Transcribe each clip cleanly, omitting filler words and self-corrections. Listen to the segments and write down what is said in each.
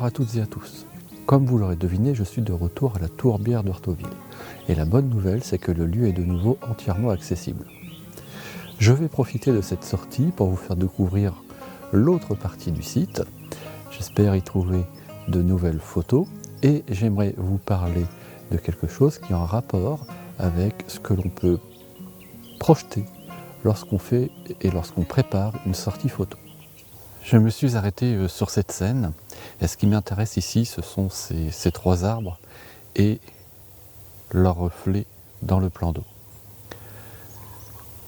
Bonsoir à toutes et à tous. Comme vous l'aurez deviné, je suis de retour à la tourbière d'Orthoville. Et la bonne nouvelle, c'est que le lieu est de nouveau entièrement accessible. Je vais profiter de cette sortie pour vous faire découvrir l'autre partie du site. J'espère y trouver de nouvelles photos et j'aimerais vous parler de quelque chose qui est en rapport avec ce que l'on peut projeter lorsqu'on fait et lorsqu'on prépare une sortie photo. Je me suis arrêté sur cette scène et ce qui m'intéresse ici, ce sont ces trois arbres et leurs reflets dans le plan d'eau.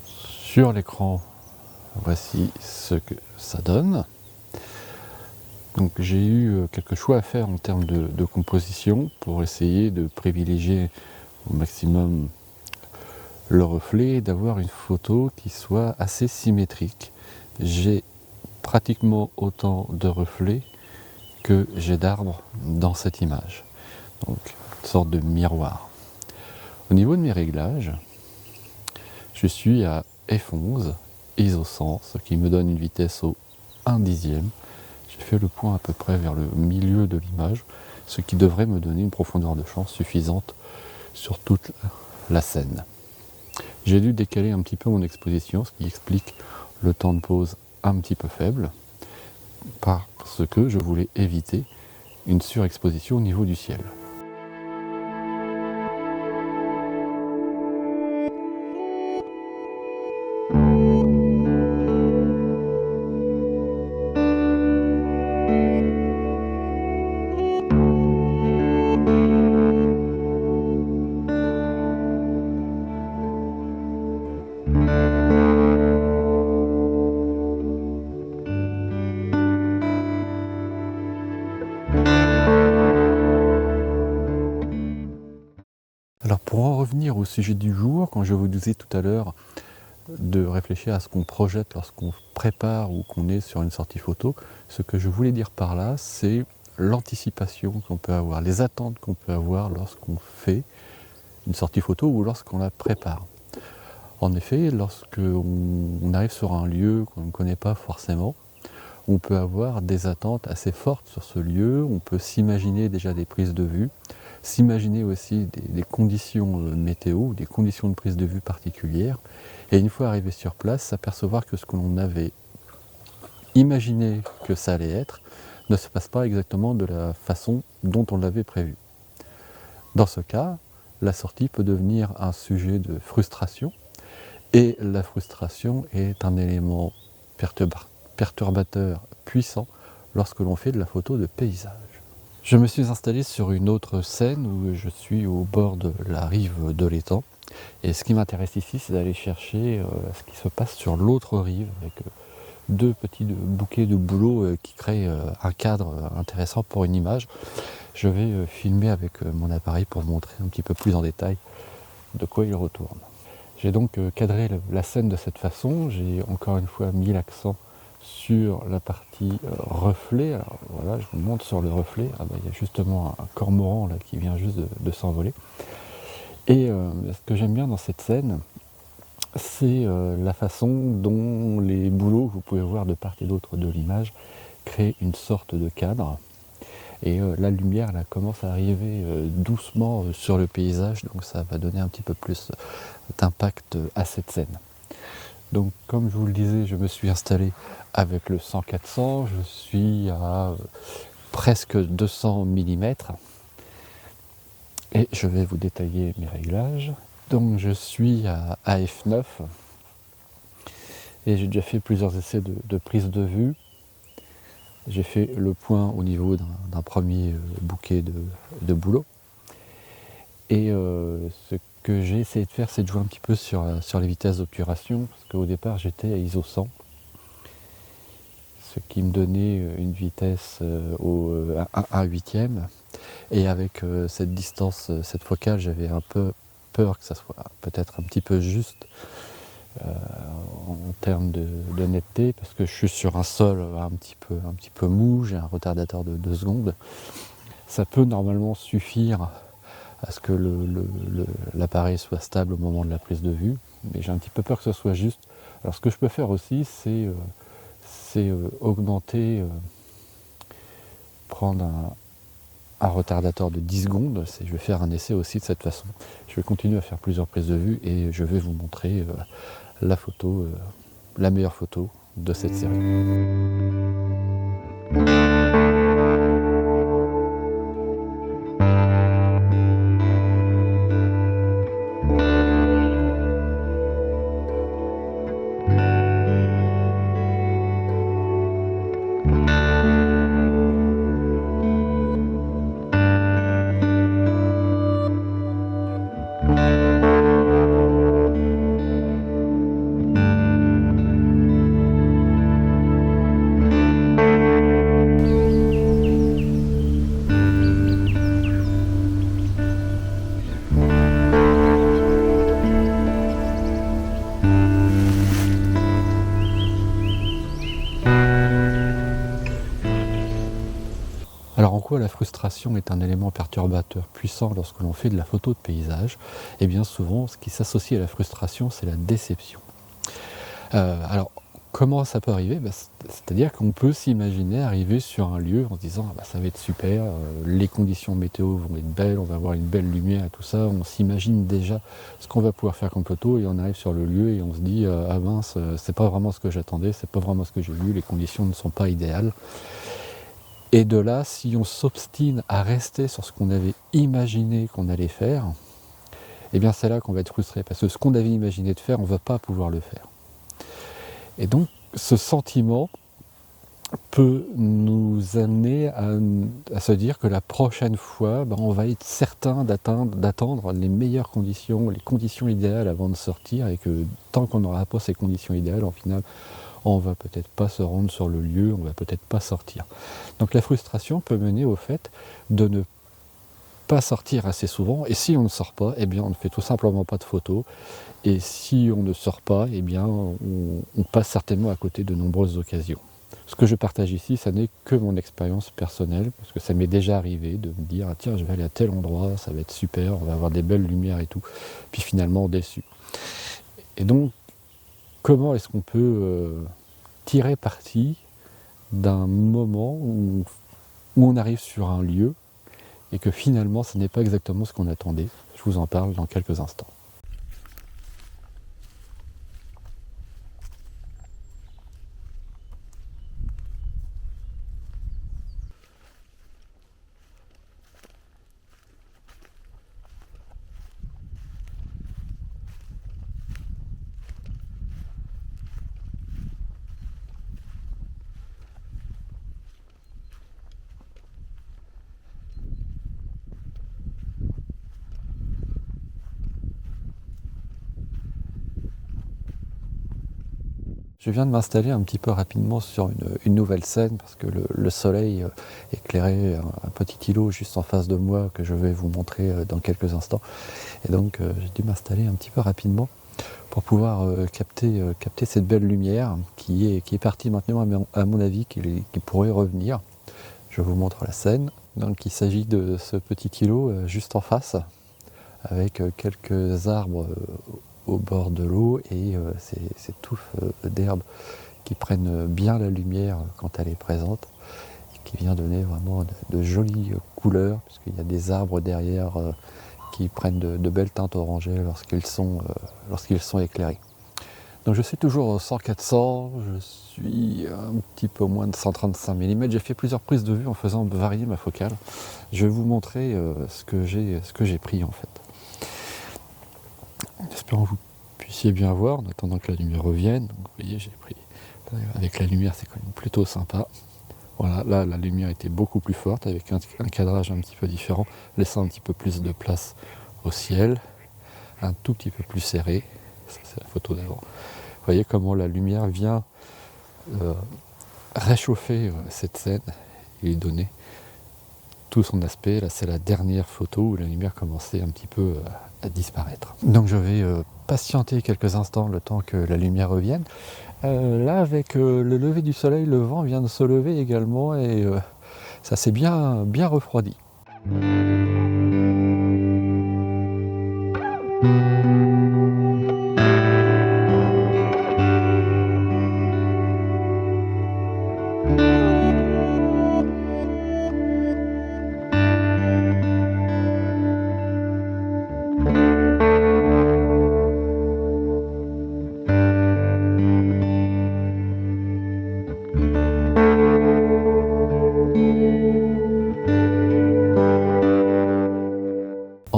Sur l'écran, voici ce que ça donne. Donc j'ai eu quelques choix à faire en termes de composition pour essayer de privilégier au maximum le reflet et d'avoir une photo qui soit assez symétrique. J'ai pratiquement autant de reflets que j'ai d'arbres dans cette image. Donc une sorte de miroir. Au niveau de mes réglages, je suis à F11 ISO 100, ce qui me donne une vitesse au 1/10. J'ai fait le point à peu près vers le milieu de l'image, ce qui devrait me donner une profondeur de champ suffisante sur toute la scène. J'ai dû décaler un petit peu mon exposition, ce qui explique le temps de pause un petit peu faible, parce que je voulais éviter une surexposition au niveau du ciel. Alors pour en revenir au sujet du jour, quand je vous disais tout à l'heure de réfléchir à ce qu'on projette lorsqu'on prépare ou qu'on est sur une sortie photo, ce que je voulais dire par là, c'est l'anticipation qu'on peut avoir, les attentes qu'on peut avoir lorsqu'on fait une sortie photo ou lorsqu'on la prépare. En effet, lorsqu'on arrive sur un lieu qu'on ne connaît pas forcément, on peut avoir des attentes assez fortes sur ce lieu, on peut s'imaginer déjà des prises de vue, s'imaginer aussi des conditions météo, des conditions de prise de vue particulières, et une fois arrivé sur place, s'apercevoir que ce que l'on avait imaginé que ça allait être ne se passe pas exactement de la façon dont on l'avait prévu. Dans ce cas, la sortie peut devenir un sujet de frustration, et la frustration est un élément perturbateur puissant lorsque l'on fait de la photo de paysage. Je me suis installé sur une autre scène où je suis au bord de la rive de l'étang. Et ce qui m'intéresse ici, c'est d'aller chercher ce qui se passe sur l'autre rive, avec deux petits bouquets de bouleaux qui créent un cadre intéressant pour une image. Je vais filmer avec mon appareil pour montrer un petit peu plus en détail de quoi il retourne. J'ai donc cadré la scène de cette façon. J'ai encore une fois mis l'accent sur la partie reflet. Alors voilà, je vous montre sur le reflet. Ah bah, il y a justement un cormoran là qui vient juste de s'envoler. Et ce que j'aime bien dans cette scène, c'est la façon dont les bouleaux que vous pouvez voir de part et d'autre de l'image créent une sorte de cadre. Et la lumière là, commence à arriver doucement sur le paysage, donc ça va donner un petit peu plus d'impact à cette scène. Donc comme je vous le disais, je me suis installé avec le 100-400, je suis à presque 200 mm et je vais vous détailler mes réglages. Donc je suis à f9 et j'ai déjà fait plusieurs essais de prise de vue. J'ai fait le point au niveau d'un premier bouquet de bouleaux. Et ce que j'ai essayé de faire, c'est de jouer un petit peu sur les vitesses d'obturation, parce qu'au départ j'étais à ISO 100, ce qui me donnait une vitesse à 1/8. Et avec cette distance, cette focale, j'avais un peu peur que ça soit peut-être un petit peu juste en termes de netteté, parce que je suis sur un sol un petit peu mou, j'ai un retardateur de 2 secondes. Ça peut normalement suffire à ce que l'appareil soit stable au moment de la prise de vue, mais j'ai un petit peu peur que ce soit juste. Alors ce que je peux faire aussi, c'est augmenter prendre un retardateur de 10 secondes, je vais faire un essai aussi de cette façon. Je vais continuer à faire plusieurs prises de vue et je vais vous montrer la photo, la meilleure photo de cette série. Alors en quoi la frustration est un élément perturbateur puissant lorsque l'on fait de la photo de paysage? Eh bien souvent, ce qui s'associe à la frustration, c'est la déception. Alors, comment ça peut arriver? C'est-à-dire qu'on peut s'imaginer arriver sur un lieu en se disant: «Ah bah, ça va être super, les conditions météo vont être belles, on va avoir une belle lumière et tout ça». On s'imagine déjà ce qu'on va pouvoir faire comme photo et on arrive sur le lieu et on se dit: «Ah mince, c'est pas vraiment ce que j'attendais, c'est pas vraiment ce que j'ai vu, les conditions ne sont pas idéales». Et de là, si on s'obstine à rester sur ce qu'on avait imaginé qu'on allait faire, eh bien c'est là qu'on va être frustré, parce que ce qu'on avait imaginé de faire, on ne va pas pouvoir le faire. Et donc ce sentiment peut nous amener à se dire que la prochaine fois, on va être certain d'attendre les meilleures conditions, les conditions idéales avant de sortir, et que tant qu'on n'aura pas ces conditions idéales, en final, on va peut-être pas se rendre sur le lieu, on va peut-être pas sortir. Donc la frustration peut mener au fait de ne pas sortir assez souvent, et si on ne sort pas, eh bien on ne fait tout simplement pas de photos, et si on ne sort pas, eh bien on passe certainement à côté de nombreuses occasions. Ce que je partage ici, ça n'est que mon expérience personnelle, parce que ça m'est déjà arrivé de me dire: ah, tiens, je vais aller à tel endroit, ça va être super, on va avoir des belles lumières et tout, puis finalement déçu. Et donc, comment est-ce qu'on peut tirer parti d'un moment où on arrive sur un lieu et que finalement ce n'est pas exactement ce qu'on attendait? Je vous en parle dans quelques instants. Je viens de m'installer un petit peu rapidement sur une nouvelle scène, parce que le soleil éclairait un petit îlot juste en face de moi que je vais vous montrer dans quelques instants. Et donc j'ai dû m'installer un petit peu rapidement pour pouvoir capter cette belle lumière qui est partie maintenant, à mon avis, qui pourrait revenir. Je vous montre la scène. Donc il s'agit de ce petit îlot juste en face, avec quelques arbres au bord de l'eau et ces touffes d'herbe qui prennent bien la lumière quand elle est présente, et qui vient donner vraiment de jolies couleurs, puisqu'il y a des arbres derrière qui prennent de belles teintes orangées lorsqu'ils sont éclairés. Donc je suis toujours au 100-400, je suis un petit peu moins de 135 mm. J'ai fait plusieurs prises de vue en faisant varier ma focale. Je vais vous montrer ce que j'ai pris en fait. Espérons que vous puissiez bien voir en attendant que la lumière revienne. Donc, vous voyez, j'ai pris avec la lumière, c'est quand même plutôt sympa. Voilà, là la lumière était beaucoup plus forte, avec un cadrage un petit peu différent, laissant un petit peu plus de place au ciel, un tout petit peu plus serré. Ça, c'est la photo d'avant. Vous voyez comment la lumière vient réchauffer cette scène et lui donner tout son aspect. Là, c'est la dernière photo où la lumière commençait un petit peu à disparaître. Donc je vais patienter quelques instants le temps que la lumière revienne. Là, avec le lever du soleil, le vent vient de se lever également, et ça s'est bien refroidi.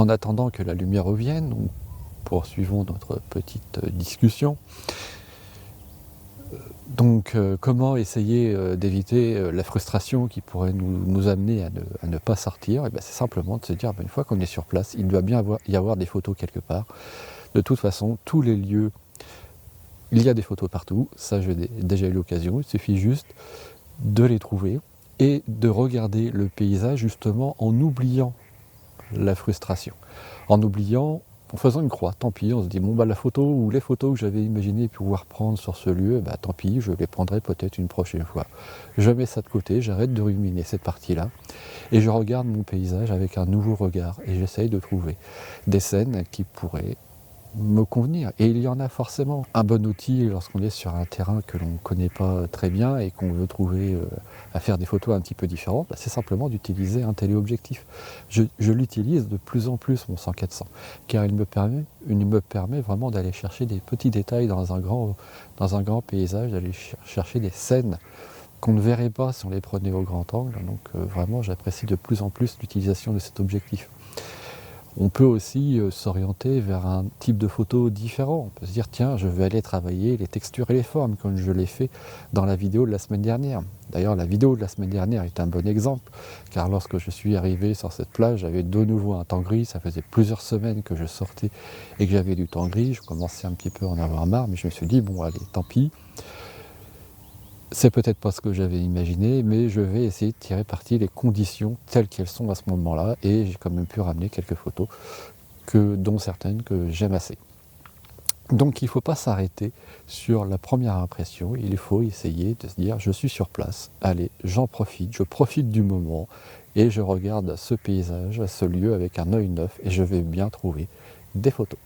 En attendant que la lumière revienne, nous poursuivons notre petite discussion. Donc comment essayer d'éviter la frustration qui pourrait nous amener à ne pas sortir? Et ben, c'est simplement de se dire, une fois qu'on est sur place, il doit bien y avoir des photos quelque part. De toute façon, tous les lieux, il y a des photos partout, ça j'ai déjà eu l'occasion, il suffit juste de les trouver et de regarder le paysage justement en oubliant la frustration, en faisant une croix, tant pis, on se dit bon la photo ou les photos que j'avais imaginé pouvoir prendre sur ce lieu, tant pis, je les prendrai peut-être une prochaine fois. Je mets ça de côté, j'arrête de ruminer cette partie-là, et je regarde mon paysage avec un nouveau regard, et j'essaye de trouver des scènes qui pourraient me convenir. Et il y en a forcément. Un bon outil lorsqu'on est sur un terrain que l'on ne connaît pas très bien et qu'on veut trouver à faire des photos un petit peu différentes, c'est simplement d'utiliser un téléobjectif. Je l'utilise de plus en plus, mon 100-400, car il me permet vraiment d'aller chercher des petits détails dans un grand paysage, d'aller chercher des scènes qu'on ne verrait pas si on les prenait au grand angle. Donc vraiment, j'apprécie de plus en plus l'utilisation de cet objectif. On peut aussi s'orienter vers un type de photo différent. On peut se dire, tiens, je vais aller travailler les textures et les formes, comme je l'ai fait dans la vidéo de la semaine dernière. D'ailleurs, la vidéo de la semaine dernière est un bon exemple, car lorsque je suis arrivé sur cette plage, j'avais de nouveau un temps gris. Ça faisait plusieurs semaines que je sortais et que j'avais du temps gris. Je commençais un petit peu à en avoir marre, mais je me suis dit, bon, allez, tant pis. C'est peut-être pas ce que j'avais imaginé, mais je vais essayer de tirer parti des conditions telles qu'elles sont à ce moment-là, et j'ai quand même pu ramener quelques photos, dont certaines que j'aime assez. Donc il ne faut pas s'arrêter sur la première impression, il faut essayer de se dire je suis sur place, allez, je profite du moment, et je regarde ce paysage, ce lieu avec un œil neuf, et je vais bien trouver des photos.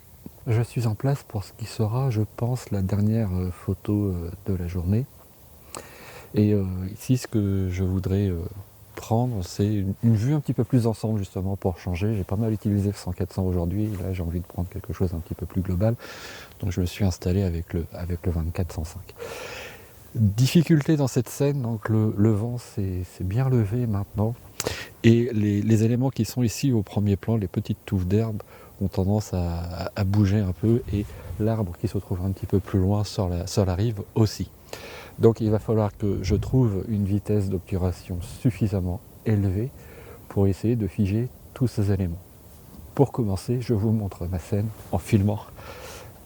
Je suis en place pour ce qui sera, je pense, la dernière photo de la journée. Et ici, ce que je voudrais prendre, c'est une vue un petit peu plus ensemble, justement, pour changer. J'ai pas mal utilisé le 100-400 aujourd'hui, là j'ai envie de prendre quelque chose un petit peu plus global. Donc je me suis installé avec le 24-105. Difficulté dans cette scène, donc le vent s'est bien levé maintenant. Et les éléments qui sont ici au premier plan, les petites touffes d'herbe, ont tendance à bouger un peu, et l'arbre qui se trouve un petit peu plus loin sur la rive aussi. Donc il va falloir que je trouve une vitesse d'obturation suffisamment élevée pour essayer de figer tous ces éléments. Pour commencer, je vous montre ma scène en filmant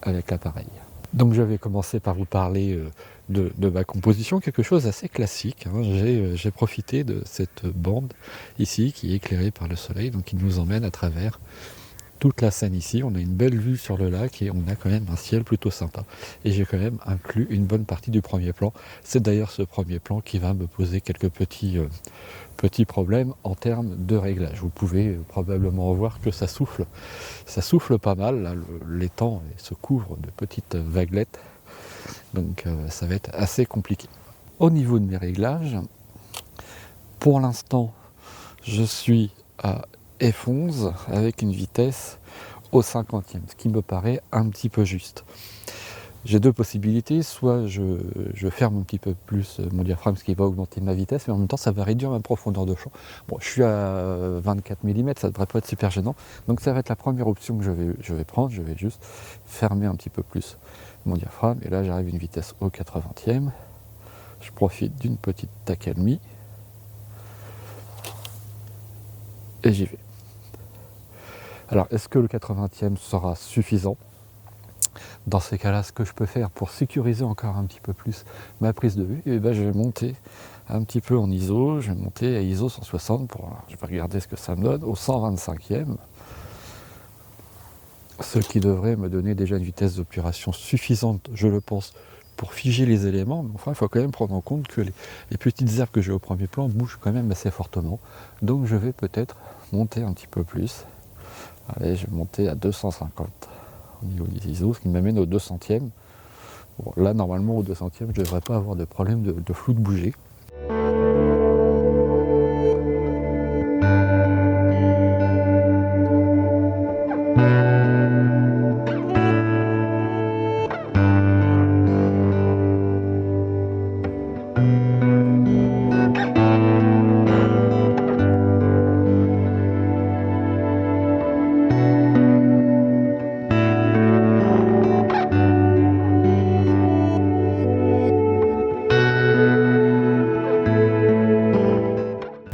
avec l'appareil. Donc je vais commencer par vous parler de ma composition, quelque chose d'assez classique. J'ai profité de cette bande ici qui est éclairée par le soleil, donc qui nous emmène à travers toute la scène ici. On a une belle vue sur le lac et on a quand même un ciel plutôt sympa. Et j'ai quand même inclus une bonne partie du premier plan. C'est d'ailleurs ce premier plan qui va me poser quelques petits problèmes en termes de réglage. Vous pouvez probablement voir que ça souffle pas mal. Là, l'étang se couvre de petites vaguelettes. Donc ça va être assez compliqué. Au niveau de mes réglages, pour l'instant, je suis à F11 avec une vitesse au 50e, ce qui me paraît un petit peu juste. J'ai deux possibilités, soit je ferme un petit peu plus mon diaphragme, ce qui va augmenter ma vitesse, mais en même temps ça va réduire ma profondeur de champ. Bon, je suis à 24 mm, ça ne devrait pas être super gênant, donc ça va être la première option que je vais prendre. Je vais juste fermer un petit peu plus mon diaphragme, et là j'arrive à une vitesse au 80e, je profite d'une petite accalmie, et j'y vais. Alors, est-ce que le 80e sera suffisant? Dans ces cas-là, ce que je peux faire pour sécuriser encore un petit peu plus ma prise de vue, je vais monter un petit peu en ISO, je vais monter à ISO 160, je vais regarder ce que ça me donne, au 125e, ce qui devrait me donner déjà une vitesse d'obturation suffisante, je le pense, pour figer les éléments. Mais enfin, il faut quand même prendre en compte que les petites herbes que j'ai au premier plan bougent quand même assez fortement, donc je vais peut-être monter un petit peu plus. Allez, je vais monter à 250 au niveau des ISO, ce qui m'amène au 200e. Bon, là, normalement, au 200e, je ne devrais pas avoir de problème de flou de bouger.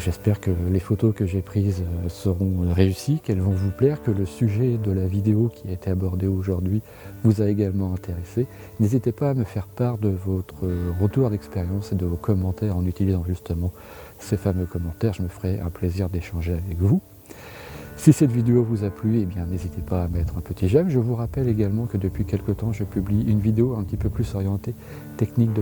J'espère que les photos que j'ai prises seront réussies, qu'elles vont vous plaire, que le sujet de la vidéo qui a été abordé aujourd'hui vous a également intéressé. N'hésitez pas à me faire part de votre retour d'expérience et de vos commentaires en utilisant justement ces fameux commentaires. Je me ferai un plaisir d'échanger avec vous. Si cette vidéo vous a plu, eh bien n'hésitez pas à mettre un petit j'aime. Je vous rappelle également que depuis quelques temps, je publie une vidéo un petit peu plus orientée technique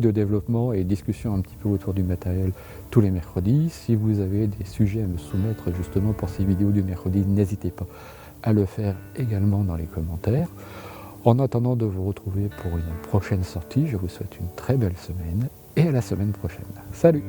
de développement et discussion un petit peu autour du matériel tous les mercredis. Si vous avez des sujets à me soumettre justement pour ces vidéos du mercredi, n'hésitez pas à le faire également dans les commentaires. En attendant de vous retrouver pour une prochaine sortie, je vous souhaite une très belle semaine et à la semaine prochaine. Salut!